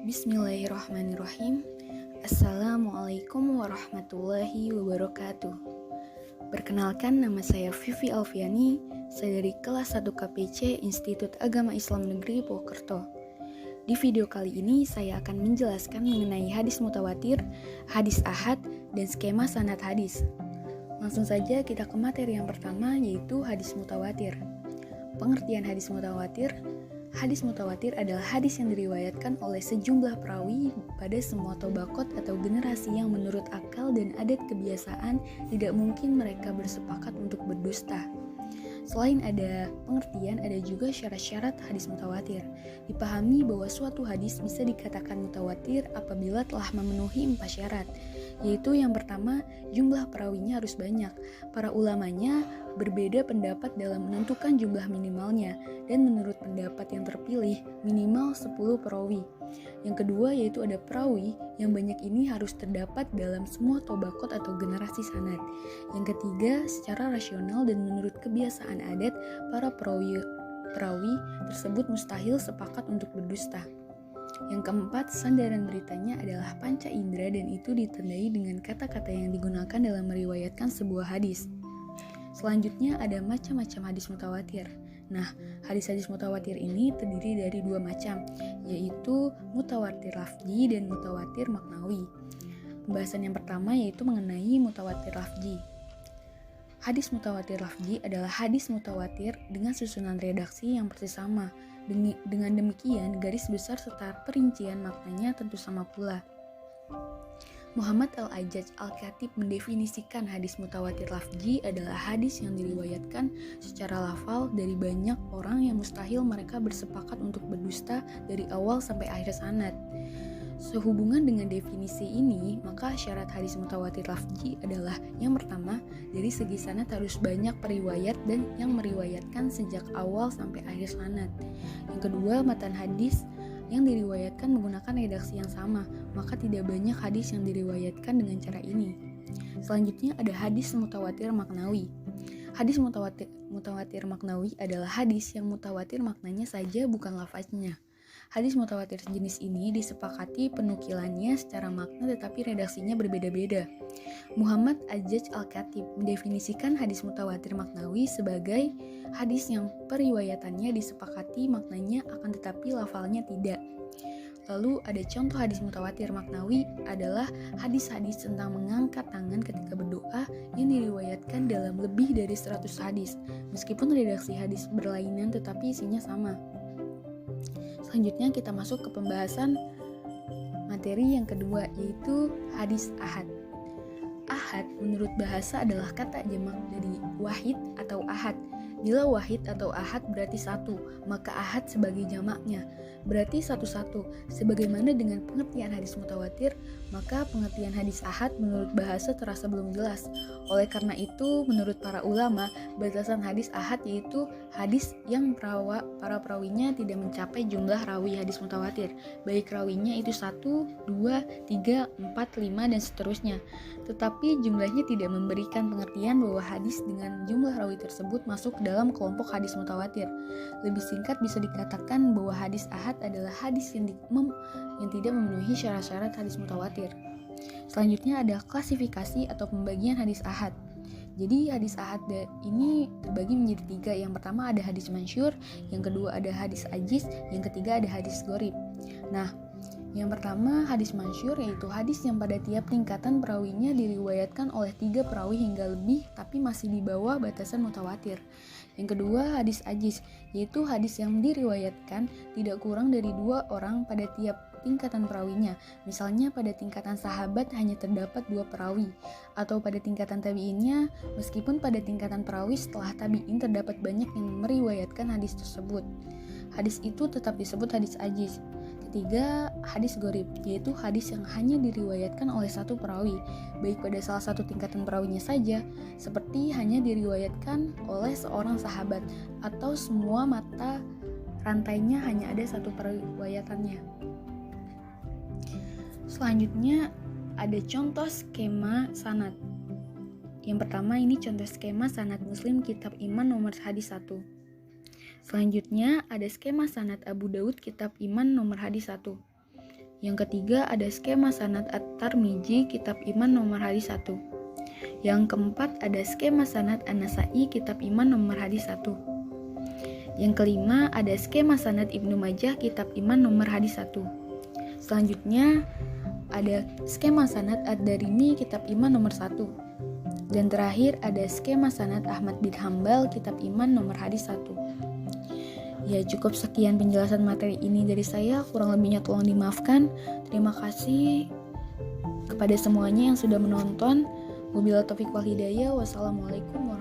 Bismillahirrahmanirrahim. Assalamualaikum warahmatullahi wabarakatuh. Perkenalkan, nama saya Vivi Alfiani. Saya dari kelas 1 KPC Institut Agama Islam Negeri Purwokerto. Di video kali ini saya akan menjelaskan mengenai hadis mutawatir, hadis ahad, dan skema sanad hadis. Langsung saja kita ke materi yang pertama, yaitu hadis mutawatir. Pengertian hadis mutawatir. Hadis mutawatir adalah hadis yang diriwayatkan oleh sejumlah perawi pada semua tobaqot atau generasi yang menurut akal dan adat kebiasaan tidak mungkin mereka bersepakat untuk berdusta. Selain ada pengertian, ada juga syarat-syarat hadis mutawatir. Dipahami bahwa suatu hadis bisa dikatakan mutawatir apabila telah memenuhi 4 syarat, yaitu yang pertama, jumlah perawinya harus banyak. Para ulamanya berbeda pendapat dalam menentukan jumlah minimalnya, dan menurut pendapat yang terpilih, minimal 10 perawi. Yang kedua yaitu ada perawi yang banyak ini harus terdapat dalam semua tobaqot atau generasi sanad. Yang ketiga, secara rasional dan menurut kebiasaan adat, para perawi tersebut mustahil sepakat untuk berdusta. Yang keempat, sandaran beritanya adalah panca indera dan itu ditandai dengan kata-kata yang digunakan dalam meriwayatkan sebuah hadis. Selanjutnya ada macam-macam hadis mutawatir. Nah, hadis-hadis mutawatir ini terdiri dari 2 macam, yaitu mutawatir lafzi dan mutawatir maknawi. Pembahasan yang pertama yaitu mengenai mutawatir lafzi. Hadis mutawatir lafzi adalah hadis mutawatir dengan susunan redaksi yang persis sama. Dengan demikian, garis besar serta perincian maknanya tentu sama pula. Muhammad Al-Ajjaj Al-Khatib mendefinisikan hadis mutawatir lafzi adalah hadis yang diriwayatkan secara lafal dari banyak orang yang mustahil mereka bersepakat untuk berdusta dari awal sampai akhir sanad. Sehubungan dengan definisi ini, maka syarat hadis mutawatir lafzi adalah yang pertama, dari segi sanad harus banyak periwayat dan yang meriwayatkan sejak awal sampai akhir sanad. Yang kedua, matan hadis yang diriwayatkan menggunakan redaksi yang sama, maka tidak banyak hadis yang diriwayatkan dengan cara ini. Selanjutnya ada hadis mutawatir maknawi. Hadis mutawatir maknawi adalah hadis yang mutawatir maknanya saja, bukan lafaznya. Hadis mutawatir sejenis ini disepakati penukilannya secara makna tetapi redaksinya berbeda-beda. Muhammad Al-Ajjaj Al-Khatib mendefinisikan hadis mutawatir maknawi sebagai hadis yang periwayatannya disepakati maknanya akan tetapi lafalnya tidak. Lalu ada contoh hadis mutawatir maknawi adalah hadis-hadis tentang mengangkat tangan ketika berdoa yang diriwayatkan dalam lebih dari 100 hadis, meskipun redaksi hadis berlainan tetapi isinya sama. Selanjutnya kita masuk ke pembahasan materi yang kedua, yaitu hadis ahad. Ahad menurut bahasa adalah kata jamak dari wahid atau ahad. Bila wahid atau ahad berarti satu, maka ahad sebagai jamaknya berarti satu-satu. Sebagaimana dengan pengertian hadis mutawatir, maka pengertian hadis ahad menurut bahasa terasa belum jelas. Oleh karena itu, menurut para ulama, batasan hadis ahad yaitu hadis yang para perawinya tidak mencapai jumlah rawi hadis mutawatir, baik rawinya itu 1, 2, 3, 4, 5, dan seterusnya. Tetapi jumlahnya tidak memberikan pengertian bahwa hadis dengan jumlah rawi tersebut masuk dalam kelompok hadis mutawatir. Lebih singkat bisa dikatakan bahwa hadis ahad adalah hadis yang tidak memenuhi syarat-syarat hadis mutawatir. Selanjutnya ada klasifikasi atau pembagian hadis ahad. Jadi hadis ahad ini terbagi menjadi 3. Yang pertama ada hadis mansyur, yang kedua ada hadis ajiz, yang ketiga ada hadis gharib. Nah, yang pertama hadis mansyur yaitu hadis yang pada tiap tingkatan perawinya diriwayatkan oleh 3 perawi hingga lebih tapi masih di bawah batasan mutawatir. Yang kedua hadis ajiz yaitu hadis yang diriwayatkan tidak kurang dari 2 orang pada tiap tingkatan perawinya. Misalnya pada tingkatan sahabat hanya terdapat 2 perawi, atau pada tingkatan tabi'innya meskipun pada tingkatan perawi setelah tabi'in terdapat banyak yang meriwayatkan hadis tersebut. Hadis itu tetap disebut hadis ajiz. Ketiga, hadis gharib, yaitu hadis yang hanya diriwayatkan oleh 1 perawi, baik pada salah satu tingkatan perawinya saja, seperti hanya diriwayatkan oleh seorang sahabat, atau semua mata rantainya hanya ada 1 periwayatannya. Selanjutnya, ada contoh skema sanad. Yang pertama ini contoh skema sanad Muslim Kitab Iman nomor hadis 1. Selanjutnya ada skema sanad Abu Daud Kitab Iman nomor hadis 1. Yang ketiga ada skema sanad At-Tirmidzi kitab iman nomor hadis 1. Yang keempat ada skema sanad An-Nasa'i kitab iman nomor hadis 1. Yang kelima ada skema sanad Ibnu Majah kitab iman nomor hadis 1. Selanjutnya ada skema sanad Ad-Darimi kitab iman nomor 1. Dan terakhir ada skema sanad Ahmad bin Hambal kitab iman nomor hadis 1. Ya, cukup sekian penjelasan materi ini dari saya, kurang lebihnya tolong dimaafkan. Terima kasih kepada semuanya yang sudah menonton. Wabillahi taufiq wal hidayah. Wassalamualaikum warahmatullahi wabarakatuh.